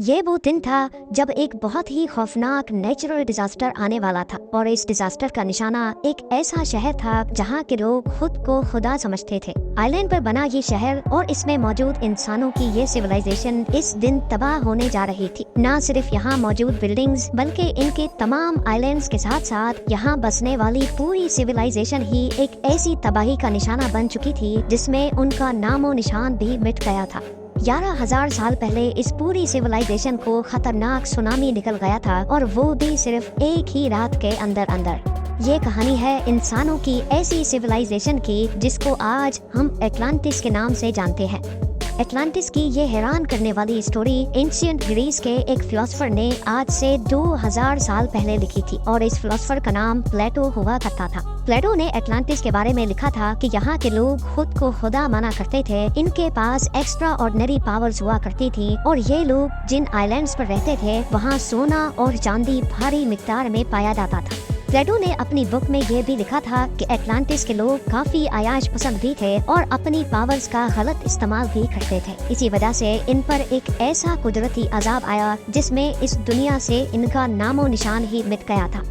ये वो दिन था जब एक बहुत ही खौफनाक नेचुरल डिजास्टर आने वाला था और इस डिजास्टर का निशाना एक ऐसा शहर था जहाँ के लोग खुद को खुदा समझते थे। आइलैंड पर बना ये शहर और इसमें मौजूद इंसानों की ये सिविलाइजेशन इस दिन तबाह होने जा रही थी। न सिर्फ यहाँ मौजूद बिल्डिंग्स बल्कि इनके तमाम आइलैंड्स के साथ साथ यहाँ बसने वाली पूरी सिविलाइजेशन ही एक ऐसी तबाही का निशाना बन चुकी थी जिसमें उनका नामो निशान भी मिट गया था। 11,000 साल पहले इस पूरी सिविलाइजेशन को खतरनाक सुनामी निकल गया था और वो भी सिर्फ एक ही रात के अंदर। ये कहानी है इंसानों की ऐसी सिविलाइजेशन की जिसको आज हम एटलांटिस के नाम से जानते हैं। एटलांटिस की ये हैरान करने वाली स्टोरी एंशिएंट ग्रीस के एक फिलोसोफर ने आज से 2000 साल पहले लिखी थी और इस फिलोसोफर का नाम प्लेटो हुआ करता था। प्लेटो ने एटलांटिस के बारे में लिखा था कि यहाँ के लोग खुद को खुदा माना करते थे, इनके पास एक्स्ट्रा ऑर्डिनरी पावर्स हुआ करती थी और ये लोग जिन आइलैंड्स पर रहते थे वहाँ सोना और चांदी भारी मिकदार में पाया जाता था। प्लेटो ने अपनी बुक में ये भी लिखा था कि एटलांटिस के लोग काफी आयाश पसंद भी थे और अपनी पावर्स का गलत इस्तेमाल भी करते थे। इसी वजह से इन पर एक ऐसा कुदरती अजाब आया जिसमें इस दुनिया से इनका नामो निशान ही मिट गया था।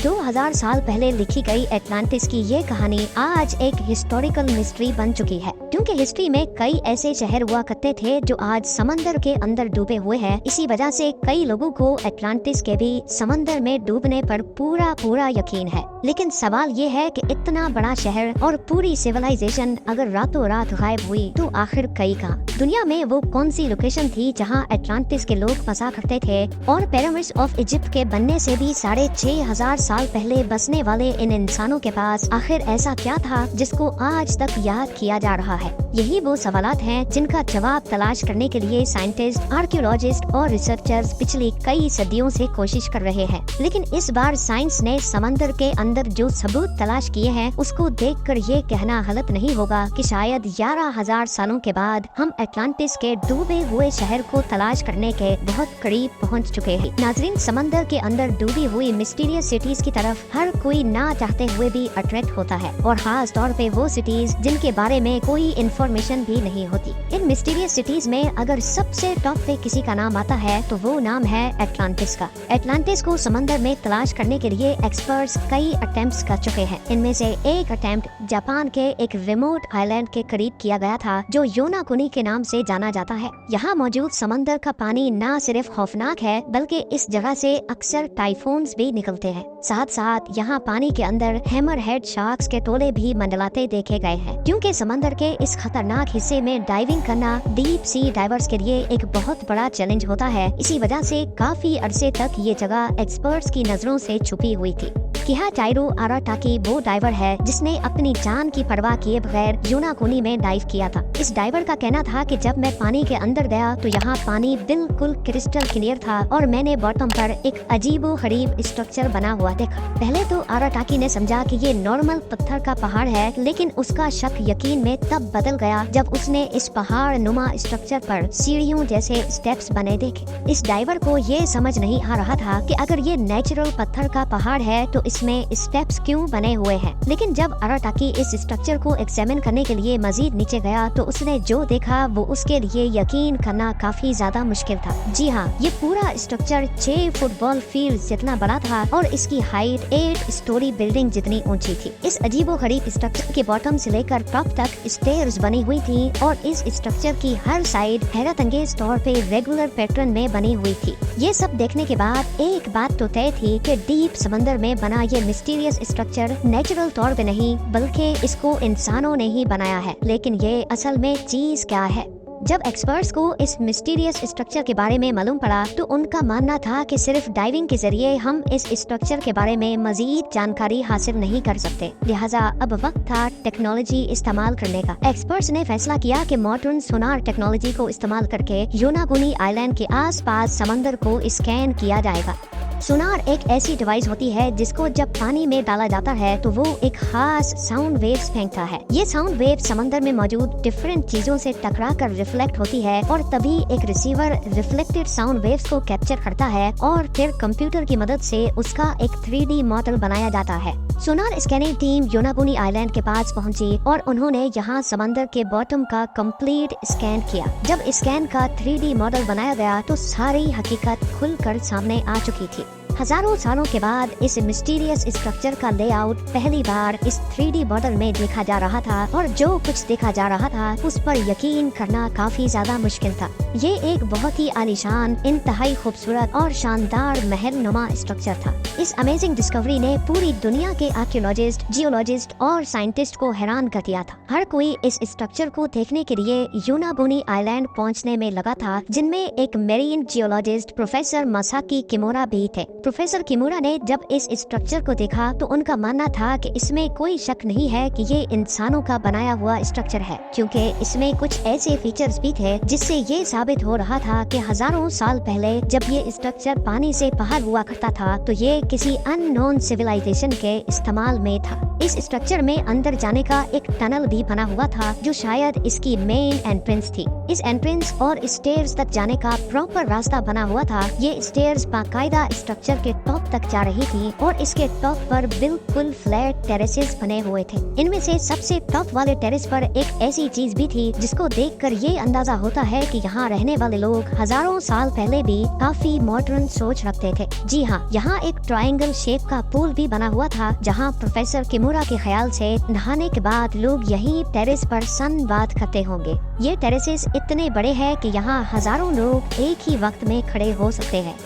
2000 साल पहले लिखी गई एटलांटिस की ये कहानी आज एक हिस्टोरिकल मिस्ट्री बन चुकी है, क्योंकि हिस्ट्री में कई ऐसे शहर हुआ करते थे जो आज समंदर के अंदर डूबे हुए हैं। इसी वजह से कई लोगों को एटलांटिस के भी समंदर में डूबने पर पूरा यकीन है। लेकिन सवाल ये है कि इतना बड़ा शहर और पूरी सिविलाइजेशन अगर रातों रात गायब हुई तो आखिर कई कहाँ? दुनिया में वो कौन सी लोकेशन थी जहाँ एटलांटिस के लोग बसा करते थे? और पिरामिड्स ऑफ इजिप्ट के बनने से भी 6500 साल पहले बसने वाले इन इंसानों के पास आखिर ऐसा क्या था जिसको आज तक याद किया जा रहा है? यही वो सवालात हैं जिनका जवाब तलाश करने के लिए साइंटिस्ट, आर्कियोलॉजिस्ट और रिसर्चर्स पिछली कई सदियों से कोशिश कर रहे हैं। लेकिन इस बार साइंस ने समंदर के अंदर जो सबूत तलाश किए हैं उसको देखकर ये कहना गलत नहीं होगा कि शायद 11,000 सालों के बाद हम एटलांटिस के डूबे हुए शहर को तलाश करने के बहुत करीब पहुंच चुके हैं। नाजरीन, समंदर के अंदर डूबी हुई मिस्टीरियस सिटीज की तरफ हर कोई ना चाहते हुए भी अट्रैक्ट होता है और खास तौर पे वो सिटीज जिनके बारे में कोई इन्फॉर्मेशन भी नहीं होती। इन मिस्टीरियस सिटीज में अगर सबसे टॉप पे किसी का नाम आता है तो वो नाम है एटलांटिस का। एटलांटिस को समंदर में तलाश करने के लिए एक्सपर्ट्स कई अटेम्प्ट्स कर चुके हैं। इनमें से एक अटेम्प्ट जापान के एक रिमोट आइलैंड के करीब किया गया था जो योनाकुनी के नाम से जाना जाता है। यहाँ मौजूद समंदर का पानी न सिर्फ खौफनाक है बल्कि इस जगह से अक्सर टाइफून्स भी निकलते हैं। साथ साथ यहाँ पानी के अंदर हैमर हेड शार्क्स के टोले भी मंडलाते देखे गए हैं। क्योंकि समंदर के इस खतरनाक हिस्से में डाइविंग करना डीप सी डाइवर्स के लिए एक बहुत बड़ा चैलेंज होता है। इसी वजह से काफी अरसे तक ये जगह एक्सपर्ट्स की नजरों से छुपी हुई थी। किहाटाइरो अराटाकी वो डाइवर है जिसने अपनी जान की परवाह किए बगैर योनाकुनी में डाइव किया था। इस डाइवर का कहना था कि जब मैं पानी के अंदर गया तो यहाँ पानी बिल्कुल क्रिस्टल क्लियर था और मैंने बॉटम पर एक अजीबो गरीब स्ट्रक्चर बना हुआ देखा। पहले तो अराटाकी ने समझा कि ये नॉर्मल पत्थर का पहाड़ है, लेकिन उसका शक यकीन में तब बदल गया जब उसने इस पहाड़ नुमा स्ट्रक्चर पर सीढ़ियों जैसे स्टेप्स बने देखे। इस डाइवर को ये समझ नहीं आ रहा था कि अगर ये नेचुरल पत्थर का पहाड़ है तो इसमें स्टेप्स क्यों बने हुए हैं। लेकिन जब अराटाकी इस स्ट्रक्चर को एग्जामिन करने के लिए मजीद नीचे गया तो उसने जो देखा वो उसके लिए यकीन करना काफी ज्यादा मुश्किल था। जी हाँ, ये पूरा स्ट्रक्चर 6 फुटबॉल फील्ड जितना बड़ा था और इसकी हाइट 8 स्टोरी बिल्डिंग जितनी ऊंची थी। इस अजीबोगरीब स्ट्रक्चर के बॉटम से लेकर टॉप तक स्टेयर्स बनी हुई थी और इस स्ट्रक्चर की हर साइड हैरत अंगेज तौर पे रेगुलर पैटर्न में बनी हुई थी। ये सब देखने के बाद एक बात तो तय थी कि डीप समंदर में बना ये मिस्टीरियस स्ट्रक्चर नेचुरल तौर पे नहीं बल्कि इसको इंसानों ने ही बनाया है। लेकिन ये असल में चीज क्या है? जब एक्सपर्ट्स को इस मिस्टीरियस स्ट्रक्चर के बारे में मालूम पड़ा तो उनका मानना था कि सिर्फ डाइविंग के जरिए हम इस स्ट्रक्चर के बारे में मजीद जानकारी हासिल नहीं कर सकते, लिहाजा अब वक्त था टेक्नोलॉजी इस्तेमाल करने का। एक्सपर्ट्स ने फैसला किया कि मॉडर्न सोनार टेक्नोलॉजी को इस्तेमाल करके योनाकुनी आइलैंड के आसपास समंदर को स्कैन किया जाएगा। सोनार एक ऐसी डिवाइस होती है जिसको जब पानी में डाला जाता है तो वो एक खास साउंड वेव्स फेंकता है। ये साउंड वेव समंदर में मौजूद डिफरेंट चीजों से टकरा कर रिफ्लेक्ट होती है और तभी एक रिसीवर रिफ्लेक्टेड साउंड वेव्स को कैप्चर करता है और फिर कंप्यूटर की मदद से उसका एक 3D मॉडल बनाया जाता है। सोनार स्कैनिंग टीम योनागुनी आइलैंड के पास पहुंची और उन्होंने यहाँ समंदर के बॉटम का कंप्लीट स्कैन किया। जब स्कैन का 3D मॉडल बनाया गया तो सारी हकीकत खुलकर सामने आ चुकी थी। हजारों सालों के बाद इस मिस्टीरियस स्ट्रक्चर का लेआउट पहली बार इस 3D मॉडल में देखा जा रहा था और जो कुछ देखा जा रहा था उस पर यकीन करना काफी ज्यादा मुश्किल था। ये एक बहुत ही आलीशान, इंतहाई खूबसूरत और शानदार महल नुमा स्ट्रक्चर था। इस अमेजिंग डिस्कवरी ने पूरी दुनिया के आर्कियोलॉजिस्ट, जियोलॉजिस्ट और साइंटिस्ट को हैरान कर दिया था। हर कोई इस स्ट्रक्चर को देखने के लिए योनागुनी आइलैंड पहुंचने में लगा था, जिनमें एक marine geologist professor Masaki kimura भी थे। प्रोफेसर किमोरा ने जब इस स्ट्रक्चर को देखा तो उनका मानना था कि इसमें कोई शक नहीं है कि ये इंसानों का बनाया हुआ स्ट्रक्चर है, क्योंकि इसमें कुछ ऐसे फीचर्स भी थे जिससे ये साबित हो रहा था कि हजारों साल पहले जब ये स्ट्रक्चर पानी से बाहर हुआ करता था तो ये किसी अननोन सिविलाइजेशन के इस्तेमाल में था। इस स्ट्रक्चर में अंदर जाने का एक टनल भी बना हुआ था जो शायद इसकी मेन एंट्रेंस थी। इस एंट्रेंस और स्टेयर्स तक जाने का प्रॉपर रास्ता बना हुआ था। ये स्टेयर्स बाकायदा स्ट्रक्चर के टॉप तक जा रही थी और इसके टॉप पर बिल्कुल फ्लैट टेरेसेस बने हुए थे। इनमें से सबसे टॉप वाले टेरेस पर एक ऐसी चीज भी थी जिसको देखकर ये अंदाजा होता है कि यहाँ रहने वाले लोग हजारों साल पहले भी काफी मॉडर्न सोच रखते थे। जी हाँ, यहाँ एक ट्रायंगल शेप का पूल भी बना हुआ था जहाँ प्रोफेसर किमोरा के ख्याल से नहाने के बाद लोग यही टेरेस पर सन बात करते होंगे। ये टेरेसेस इतने बड़े हैं कि यहाँ हजारों लोग एक ही वक्त में खड़े हो सकते हैं।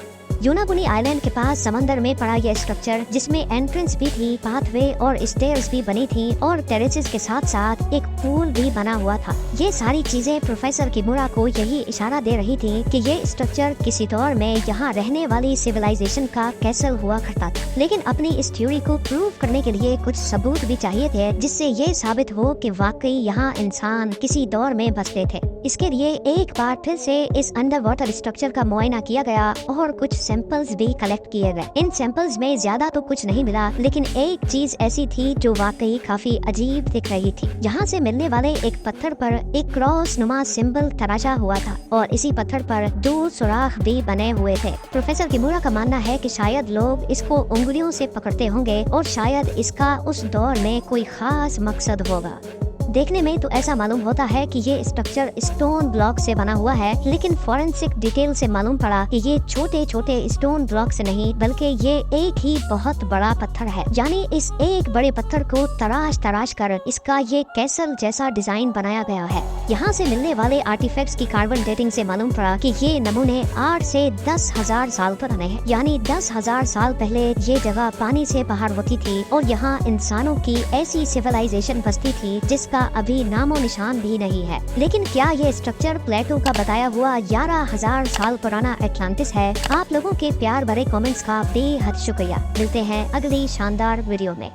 योनागुनी आइलैंड के पास समंदर में पड़ा यह स्ट्रक्चर, जिसमें एंट्रेंस भी थी, पाथवे और स्टेयर्स भी बनी थी और टेरेसेस के साथ साथ एक पूल भी बना हुआ था। ये सारी चीजें प्रोफेसर किमोरा को यही इशारा दे रही थी कि ये स्ट्रक्चर किसी दौर में यहाँ रहने वाली सिविलाइजेशन का कैसल हुआ करता था। लेकिन अपनी इस थ्योरी को प्रूव करने के लिए कुछ सबूत भी चाहिए थे जिससे ये साबित हो कि वाकई यहाँ इंसान किसी दौर में बसते थे। इसके लिए एक बार फिर से इस अंडर वाटर स्ट्रक्चर का मुआयना किया गया और कुछ सैंपल्स भी कलेक्ट किए गए। इन सैंपल्स में ज्यादा तो कुछ नहीं मिला, लेकिन एक चीज ऐसी थी जो वाकई काफी अजीब दिख रही थी। यहाँ से मिलने वाले एक पत्थर पर एक क्रॉस नुमा सिंबल तराशा हुआ था और इसी पत्थर पर 2 सुराख भी बने हुए थे। प्रोफेसर किमोरा का मानना है कि शायद लोग इसको उंगलियों से पकड़ते होंगे और शायद इसका उस दौर में कोई खास मकसद होगा। देखने में तो ऐसा मालूम होता है कि ये स्ट्रक्चर स्टोन ब्लॉक से बना हुआ है, लेकिन फॉरेंसिक डिटेल से मालूम पड़ा कि ये छोटे छोटे स्टोन ब्लॉक से नहीं बल्कि ये एक ही बहुत बड़ा पत्थर है। यानी इस एक बड़े पत्थर को तराश तराश कर इसका ये कैसल जैसा डिजाइन बनाया गया है। यहाँ से मिलने वाले आर्टिफैक्ट्स की कार्बन डेटिंग से मालूम पड़ा कि ये नमूने 8 से 10,000 साल पुराने हैं। यानी 10,000 साल पहले ये जगह पानी से बाहर होती थी और यहाँ इंसानों की ऐसी सिविलाइजेशन बसती थी जिसका अभी नामो निशान भी नहीं है। लेकिन क्या ये स्ट्रक्चर प्लेटो का बताया हुआ 11,000 साल पुराना एटलांटिस है? आप लोगों के प्यार भरे कमेंट्स का बेहद शुक्रिया। मिलते हैं अगली शानदार वीडियो में।